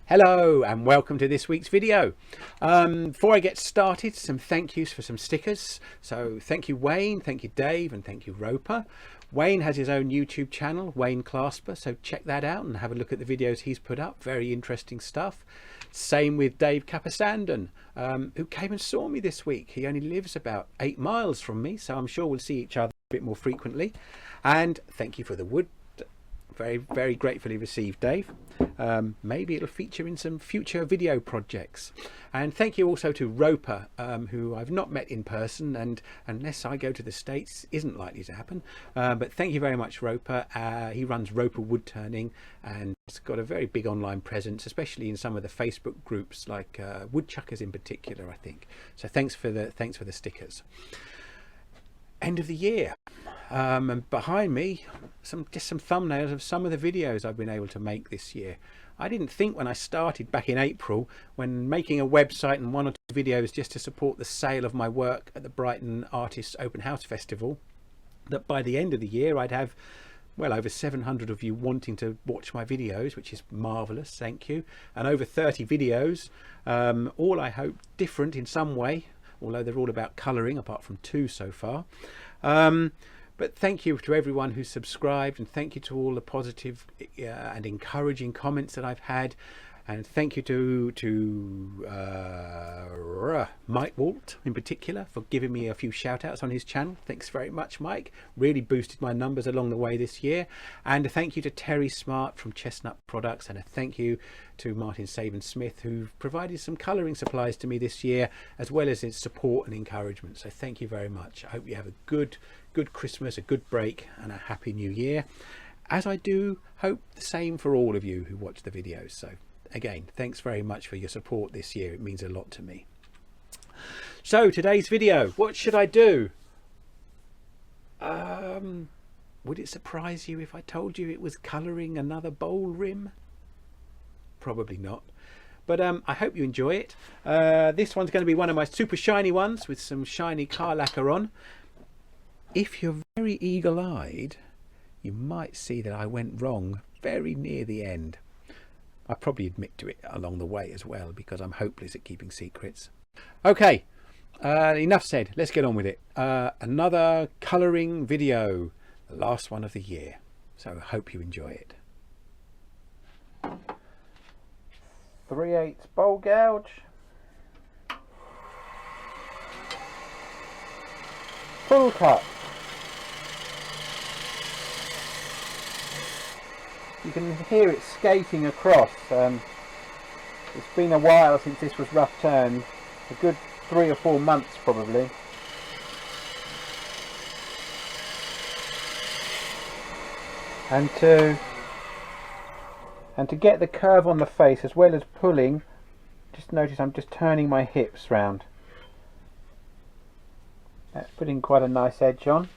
Hello and welcome to this week's video. Before I get started, some thank yous for some stickers. So thank you Wayne, thank you Dave, and thank you Roper. Wayne has his own YouTube channel, Wayne Clasper, so check that out and have a look at the videos he's put up. Very interesting stuff. Same with Dave Capistandon, who came and saw me this week. He only lives about 8 miles from me, so I'm sure we'll see each other a bit more frequently. And thank you for the wood. Very gratefully received, Dave. Maybe it'll feature in some future video projects. And thank you also to Roper, who I've not met in person, and unless I go to the States isn't likely to happen. But thank you very much, Roper. He runs Roper Wood Turning and has got a very big online presence, especially in some of the Facebook groups, like woodchuckers in particular, I think. So thanks for the stickers. End of the year. And behind me, just some thumbnails of some of the videos I've been able to make this year. I didn't think when I started back in April, when making a website and 1 or 2 videos just to support the sale of my work at the Brighton Artists Open House Festival, that by the end of the year I'd have well over 700 of you wanting to watch my videos, which is marvelous, thank you, and over 30 videos, all I hope different in some way, although they're all about colouring apart from 2 so far. But thank you to everyone who's subscribed, and thank you to all the positive and encouraging comments that I've had, and thank you to Mike Walt in particular for giving me a few shout outs on his channel. Thanks very much, Mike. Really boosted my numbers along the way this year. And a thank you to Terry Smart from Chestnut Products, and a thank you to Martin Saban-Smith, who provided some colouring supplies to me this year, as well as his support and encouragement. So thank you very much. I hope you have a good Christmas, a good break, and a happy new year, as I do hope the same for all of you who watch the videos. So again, thanks very much for your support this year. It means a lot to me. So today's video, what should I do? Would it surprise you if I told you it was colouring another bowl rim? Probably not, but I hope you enjoy it. This one's going to be one of my super shiny ones with some shiny car lacquer on. If you're very eagle-eyed, you might see that I went wrong very near the end. I probably admit to it along the way as well, because I'm hopeless at keeping secrets. Okay, enough said. Let's get on with it. Another colouring video, the last one of the year. So I hope you enjoy it. 3/8 bowl gouge. Full cut. You can hear it skating across. It's been a while since this was rough turned, a good 3 or 4 months probably. And to get the curve on the face as well as pulling, just notice I'm just turning my hips round. That's putting quite a nice edge on.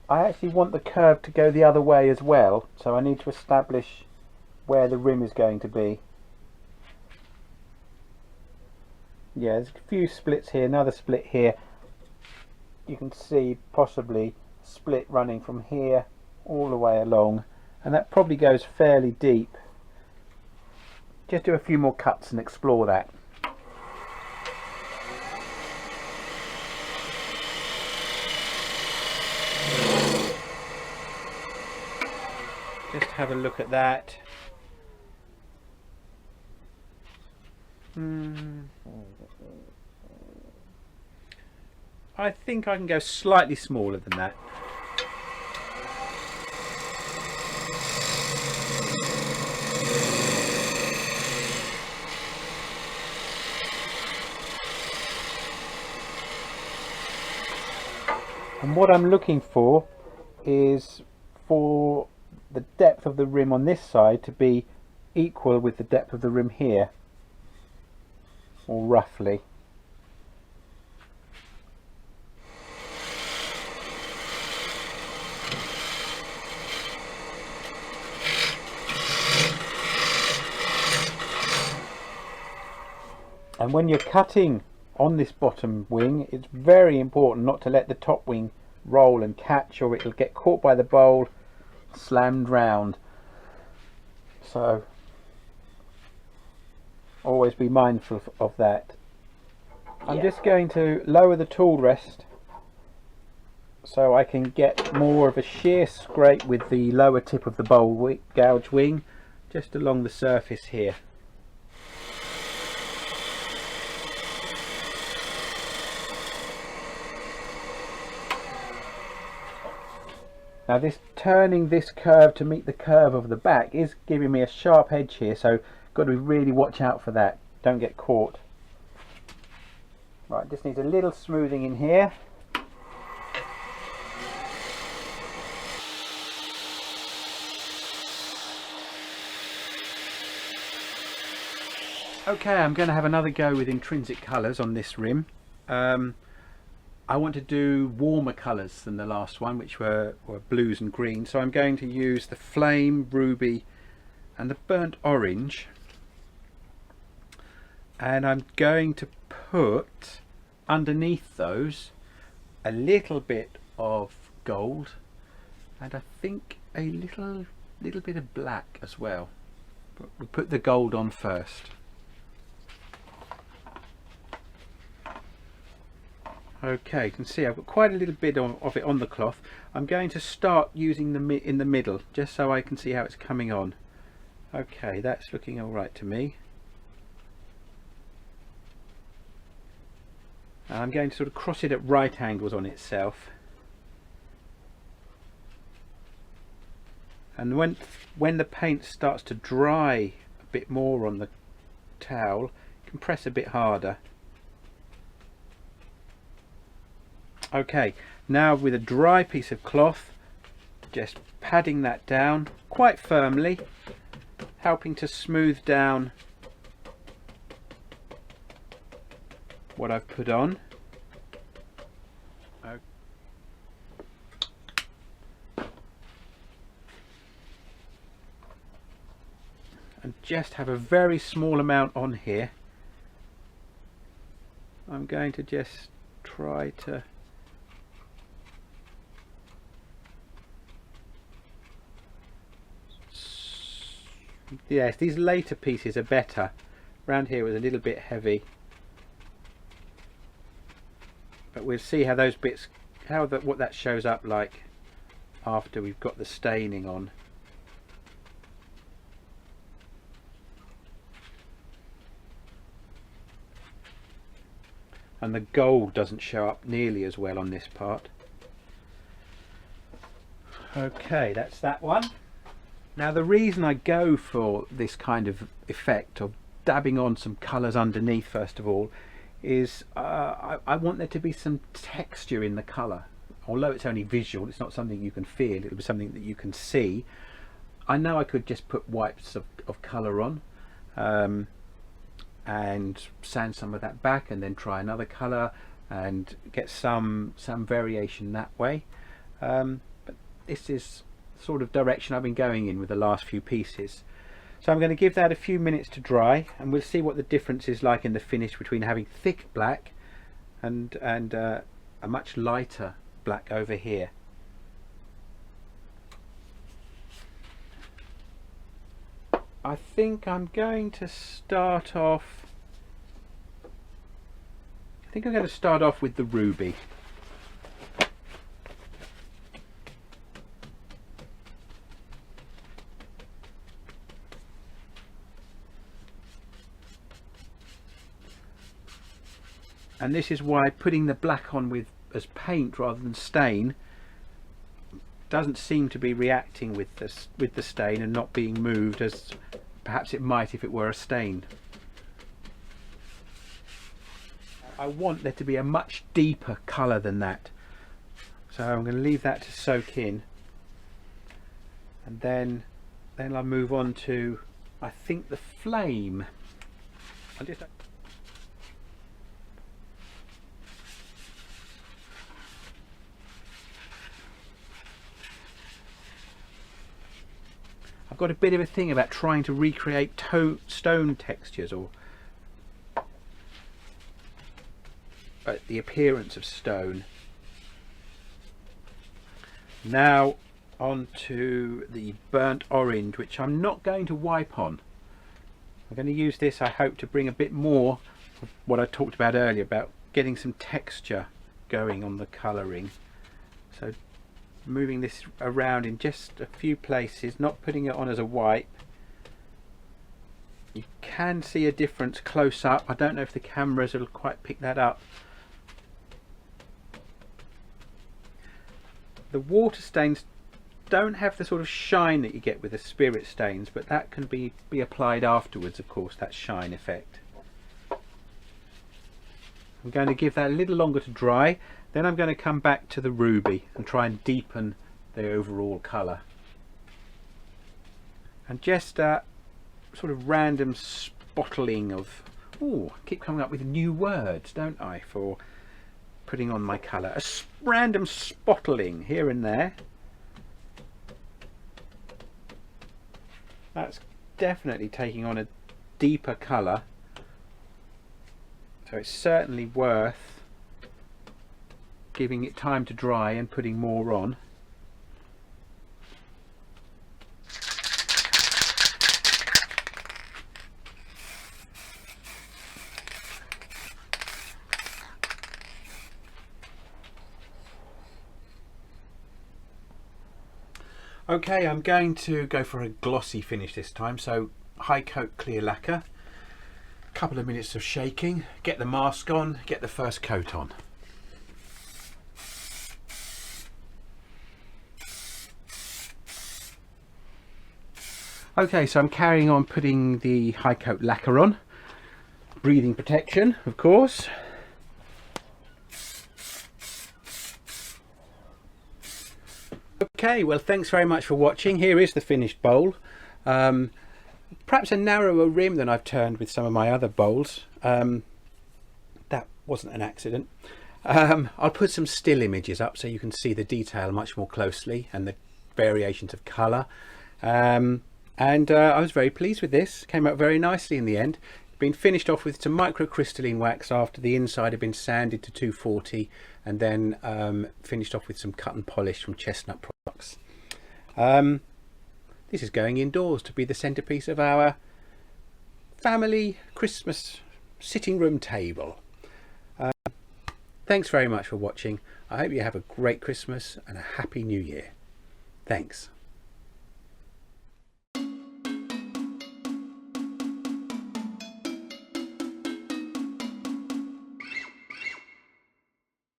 I actually want the curve to go the other way as well, so I need to establish where the rim is going to be. Yeah, there's a few splits here, another split here. You can see possibly a split running from here all the way along, and that probably goes fairly deep. Just do a few more cuts and explore that. Just have a look at that. I think I can go slightly smaller than that. And what I'm looking for is for the depth of the rim on this side to be equal with the depth of the rim here, or roughly. And when you're cutting on this bottom wing, it's very important not to let the top wing roll and catch, or it'll get caught by the bowl, slammed round. So Always be mindful of that. I'm just going to lower the tool rest so I can get more of a shear scrape with the lower tip of the bowl gouge wing just along the surface here. Now this turning this curve to meet the curve of the back is giving me a sharp edge here, so got to really watch out for that. Don't get caught. Right, just needs a little smoothing in here. Okay, I'm going to have another go with intrinsic colours on this rim. I want to do warmer colours than the last one, which were blues and greens. So I'm going to use the flame, ruby and the burnt orange. And I'm going to put underneath those a little bit of gold and I think a little bit of black as well. But we'll put the gold on first. Okay, you can see I've got quite a little bit of it on the cloth. I'm going to start using in the middle just so I can see how it's coming on. Okay, that's looking all right to me. And I'm going to sort of cross it at right angles on itself. And when the paint starts to dry a bit more on the towel, you can press a bit harder. Okay, now with a dry piece of cloth, just padding that down quite firmly, helping to smooth down what I've put on. And just have a very small amount on here. I'm going to just try to yes, these later pieces are better. Around here was a little bit heavy, but we'll see how those bits, what that shows up like after we've got the staining on. And the gold doesn't show up nearly as well on this part. Okay, that's that one. Now the reason I go for this kind of effect of dabbing on some colours underneath first of all is I want there to be some texture in the colour. Although it's only visual, it's not something you can feel, it'll be something that you can see. I know I could just put wipes of colour on and sand some of that back and then try another colour and get some variation that way. But this is sort of direction I've been going in with the last few pieces. So I'm going to give that a few minutes to dry and we'll see what the difference is like in the finish between having thick black and a much lighter black over here. I think I'm going to start off with the ruby. And this is why putting the black on as paint rather than stain doesn't seem to be reacting with the stain and not being moved as perhaps it might if it were a stain. I want there to be a much deeper colour than that, so I'm going to leave that to soak in, and then I'll move on to, I think, the flame. I've got a bit of a thing about trying to recreate stone textures or the appearance of stone. Now on to the burnt orange, which I'm not going to wipe on. I'm going to use this, I hope, to bring a bit more of what I talked about earlier about getting some texture going on the colouring. So moving this around in just a few places, not putting it on as a wipe. You can see a difference close up. I don't know if the cameras will quite pick that up. The water stains don't have the sort of shine that you get with the spirit stains, but that can be applied afterwards, of course, that shine effect. I'm going to give that a little longer to dry, then I'm going to come back to the ruby and try and deepen the overall colour. And just sort of random spottling of, oh, I keep coming up with new words, don't I, for putting on my colour. A random spottling here and there. That's definitely taking on a deeper colour, so it's certainly worth giving it time to dry and putting more on. Okay, I'm going to go for a glossy finish this time, so high coat clear lacquer, a couple of minutes of shaking, get the mask on, get the first coat on. Okay, so I'm carrying on putting the high coat lacquer on, breathing protection of course. Okay, well, thanks very much for watching. Here is the finished bowl. Perhaps a narrower rim than I've turned with some of my other bowls. That wasn't an accident. I'll put some still images up so you can see the detail much more closely and the variations of colour. I was very pleased with this. Came out very nicely in the end. Been finished off with some microcrystalline wax after the inside had been sanded to 240, and then finished off with some cut and polish from Chestnut Products. This is going indoors to be the centerpiece of our family Christmas sitting room table. Thanks very much for watching. I hope you have a great Christmas and a happy New Year. Thanks.